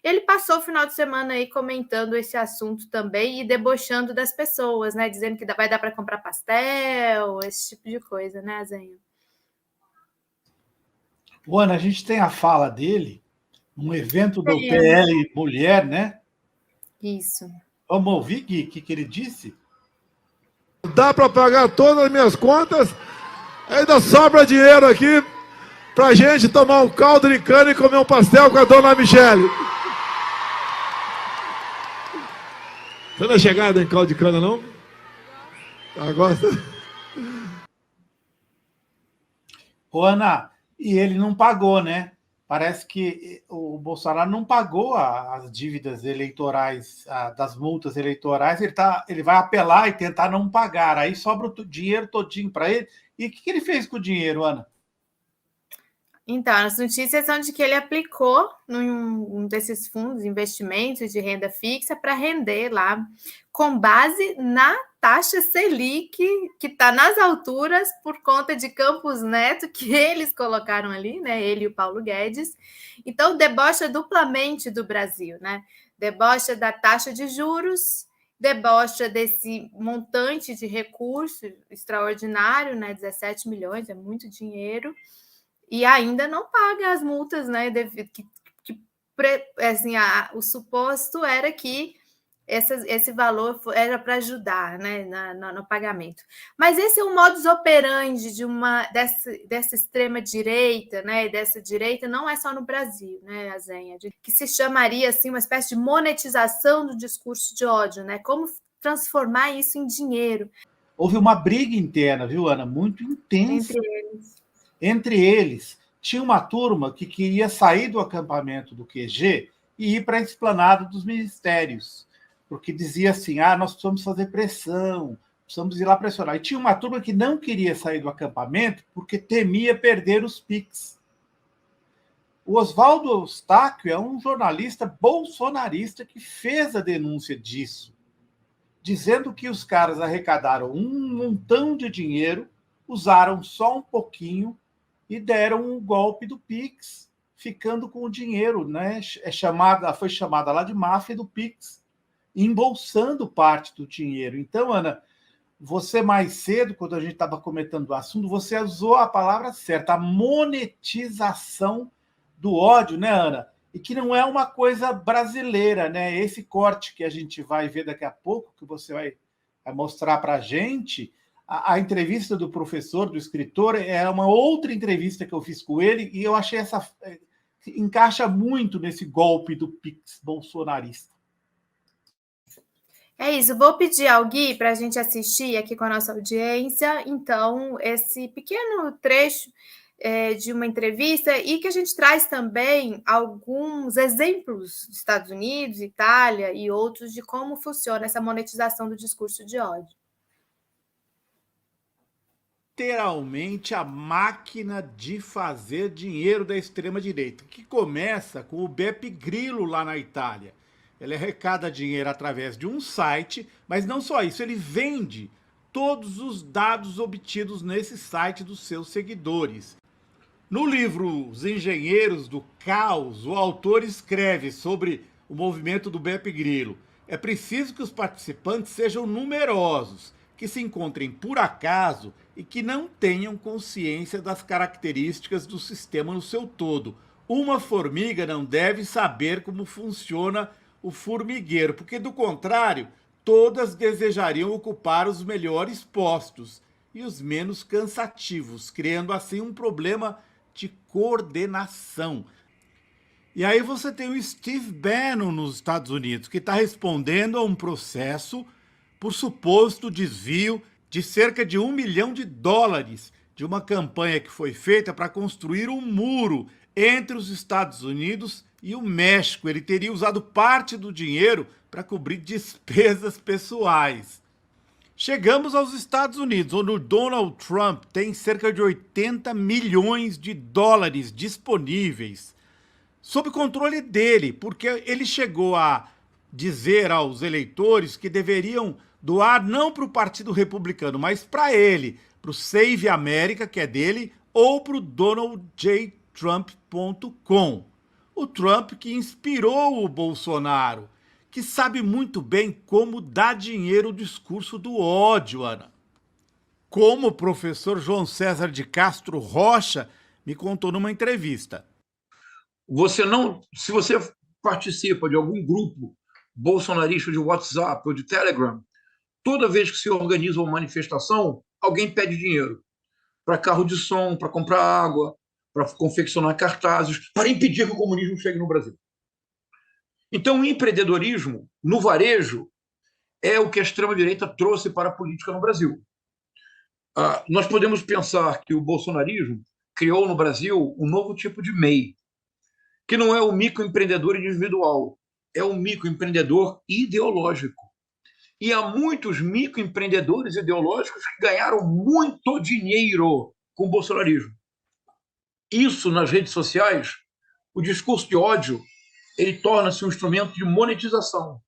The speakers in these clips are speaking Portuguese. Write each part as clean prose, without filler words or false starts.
Ele passou o final de semana aí comentando esse assunto também e debochando das pessoas, né? Dizendo que vai dar para comprar pastel, esse tipo de coisa, né, Zenha? Ana, a gente tem a fala dele num evento do Temos. PL Mulher, né? Isso. Vamos ouvir, Gui, o que ele disse? Dá para pagar todas as minhas contas, ainda sobra dinheiro aqui pra gente tomar um caldo de cana e comer um pastel com a dona Michele. Você não é chegada em caldo de cana, não? Agora... Ana, e ele não pagou, né? Parece que o Bolsonaro não pagou as dívidas eleitorais, das multas eleitorais, ele vai apelar e tentar não pagar, aí sobra o dinheiro todinho para ele. E o que ele fez com o dinheiro, Ana? Então, as notícias são de que ele aplicou num desses fundos, investimentos de renda fixa, para render lá, com base na taxa Selic, que está nas alturas por conta de Campos Neto, que eles colocaram ali, né? Ele e o Paulo Guedes. Então, debocha duplamente do Brasil, né? Debocha da taxa de juros, debocha desse montante de recurso extraordinário, né? 17 milhões, é muito dinheiro. E ainda não paga as multas, né? Assim, o suposto era que esse valor era para ajudar, né, no pagamento. Mas esse é um modus operandi dessa extrema direita, né? Dessa direita não é só no Brasil, né, Azenha? Que se chamaria assim uma espécie de monetização do discurso de ódio, né? Como transformar isso em dinheiro. Houve uma briga interna, viu, Ana? Muito intensa. Entre eles, tinha uma turma que queria sair do acampamento do QG e ir para a esplanada dos ministérios, porque dizia assim, nós precisamos fazer pressão, precisamos ir lá pressionar. E tinha uma turma que não queria sair do acampamento porque temia perder os PIX. O Oswaldo Eustáquio é um jornalista bolsonarista que fez a denúncia disso, dizendo que os caras arrecadaram um montão de dinheiro, usaram só um pouquinho e deram um golpe do Pix, ficando com o dinheiro, né? Foi chamada lá de máfia do Pix, embolsando parte do dinheiro. Então, Ana, você mais cedo, quando a gente estava comentando o assunto, você usou a palavra certa, a monetização do ódio, né, Ana? E que não é uma coisa brasileira, né? Esse corte que a gente vai ver daqui a pouco, que você vai mostrar para a gente, a entrevista do professor, do escritor, é uma outra entrevista que eu fiz com ele, e eu achei encaixa muito nesse golpe do Pix bolsonarista. É isso, vou pedir ao Gui para a gente assistir aqui com a nossa audiência, então, esse pequeno trecho de uma entrevista e que a gente traz também alguns exemplos dos Estados Unidos, Itália e outros de como funciona essa monetização do discurso de ódio. Literalmente a máquina de fazer dinheiro da extrema-direita, que começa com o Beppe Grillo lá na Itália. Ele arrecada dinheiro através de um site, mas não só isso, ele vende todos os dados obtidos nesse site dos seus seguidores. No livro Os Engenheiros do Caos, o autor escreve sobre o movimento do Beppe Grillo. É preciso que os participantes sejam numerosos, que se encontrem por acaso e que não tenham consciência das características do sistema no seu todo. Uma formiga não deve saber como funciona o formigueiro, porque do contrário, todas desejariam ocupar os melhores postos e os menos cansativos, criando assim um problema de coordenação. E aí você tem o Steve Bannon nos Estados Unidos, que está respondendo a um processo por suposto desvio de cerca de $1 milhão de uma campanha que foi feita para construir um muro entre os Estados Unidos e o México. Ele teria usado parte do dinheiro para cobrir despesas pessoais. Chegamos aos Estados Unidos, onde o Donald Trump tem cerca de $80 milhões disponíveis, sob controle dele, porque ele chegou a dizer aos eleitores que deveriam doar não para o Partido Republicano, mas para ele, para o Save America, que é dele, ou para o DonaldJTrump.com. O Trump que inspirou o Bolsonaro, que sabe muito bem como dar dinheiro ao discurso do ódio, Ana. Como o professor João César de Castro Rocha me contou numa entrevista. Se você participa de algum grupo bolsonarista de WhatsApp ou de Telegram, toda vez que se organiza uma manifestação, alguém pede dinheiro para carro de som, para comprar água, para confeccionar cartazes, para impedir que o comunismo chegue no Brasil. Então, o empreendedorismo no varejo é o que a extrema-direita trouxe para a política no Brasil. Nós podemos pensar que o bolsonarismo criou no Brasil um novo tipo de MEI, que não é o microempreendedor individual, é o microempreendedor ideológico. E há muitos microempreendedores ideológicos que ganharam muito dinheiro com o bolsonarismo. Isso, nas redes sociais, o discurso de ódio, ele torna-se um instrumento de monetização.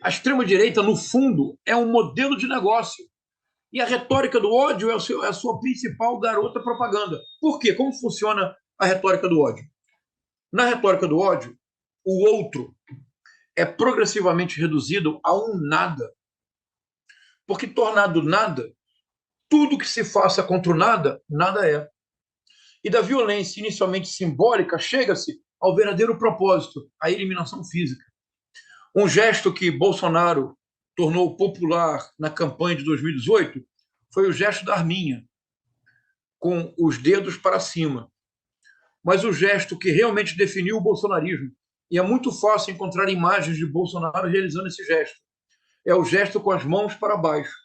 A extrema-direita, no fundo, é um modelo de negócio. E a retórica do ódio é a sua principal garota propaganda. Por quê? Como funciona a retórica do ódio? Na retórica do ódio, o outro é progressivamente reduzido a um nada. Porque tornado nada, tudo que se faça contra o nada, nada é. E da violência inicialmente simbólica, chega-se ao verdadeiro propósito, a eliminação física. Um gesto que Bolsonaro tornou popular na campanha de 2018 foi o gesto da arminha, com os dedos para cima. Mas o gesto que realmente definiu o bolsonarismo, e é muito fácil encontrar imagens de Bolsonaro realizando esse gesto, é o gesto com as mãos para baixo.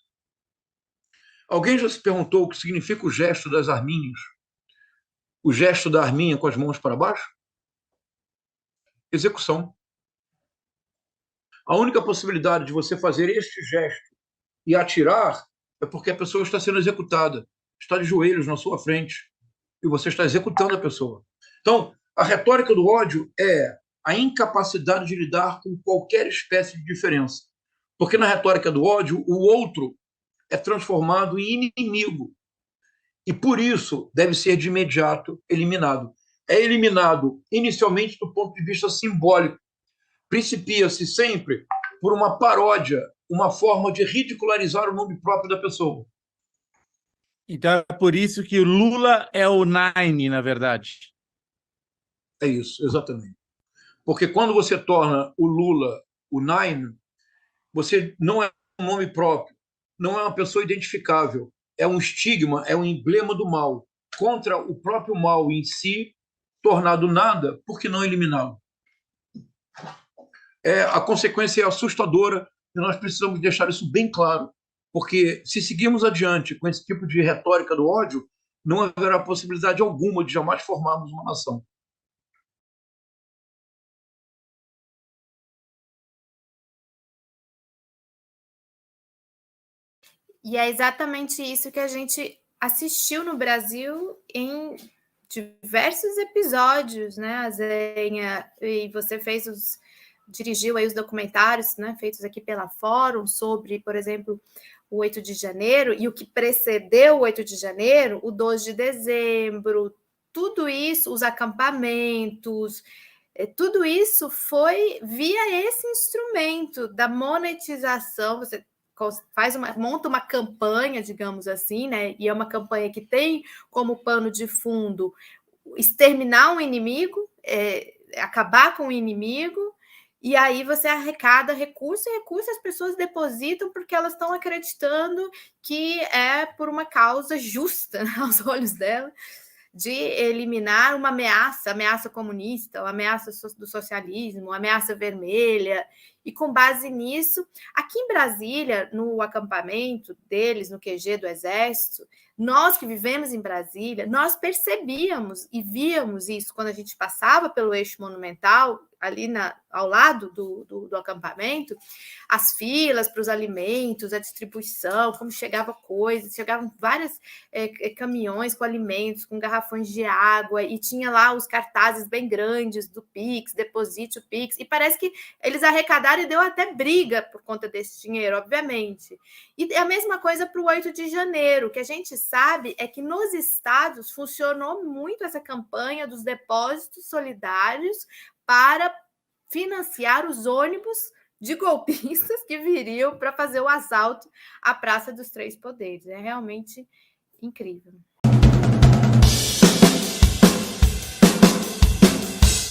Alguém já se perguntou o que significa o gesto das arminhas? O gesto da arminha com as mãos para baixo? Execução. A única possibilidade de você fazer este gesto e atirar é porque a pessoa está sendo executada, está de joelhos na sua frente e você está executando a pessoa. Então, a retórica do ódio é a incapacidade de lidar com qualquer espécie de diferença. Porque na retórica do ódio, o outro é transformado em inimigo. E por isso deve ser de imediato eliminado. É eliminado inicialmente do ponto de vista simbólico. Principia-se sempre por uma paródia, uma forma de ridicularizar o nome próprio da pessoa. Então é por isso que o Lula é o Nine, na verdade. É isso, exatamente. Porque quando você torna o Lula o Nine, você não é um nome próprio, não é uma pessoa identificável, é um estigma, é um emblema do mal, contra o próprio mal em si, tornado nada, por que não eliminá-lo? A consequência é assustadora e nós precisamos deixar isso bem claro, porque se seguirmos adiante com esse tipo de retórica do ódio, não haverá possibilidade alguma de jamais formarmos uma nação. E é exatamente isso que a gente assistiu no Brasil em diversos episódios, né, Azenha? E você dirigiu aí os documentários, né, feitos aqui pela Fórum sobre, por exemplo, o 8 de janeiro e o que precedeu o 8 de janeiro, o 12 de dezembro, tudo isso, os acampamentos, tudo isso foi via esse instrumento da monetização. Você monta uma campanha, digamos assim, né? E é uma campanha que tem como pano de fundo exterminar um inimigo, acabar com o inimigo, e aí você arrecada recurso e recurso as pessoas depositam porque elas estão acreditando que é por uma causa justa, né, aos olhos dela, de eliminar uma ameaça comunista, uma ameaça do socialismo, uma ameaça vermelha. E com base nisso, aqui em Brasília, no acampamento deles, no QG do Exército, nós que vivemos em Brasília, nós percebíamos e víamos isso quando a gente passava pelo eixo monumental, ali ao lado do acampamento, as filas para os alimentos, a distribuição, como chegava coisas, chegavam vários caminhões com alimentos, com garrafões de água, e tinha lá os cartazes bem grandes do Pix, deposite o Pix, e parece que eles arrecadaram e deu até briga por conta desse dinheiro, obviamente. E a mesma coisa para o 8 de janeiro, que a gente sabe é que nos estados funcionou muito essa campanha dos depósitos solidários para financiar os ônibus de golpistas que viriam para fazer o assalto à Praça dos Três Poderes. É realmente incrível.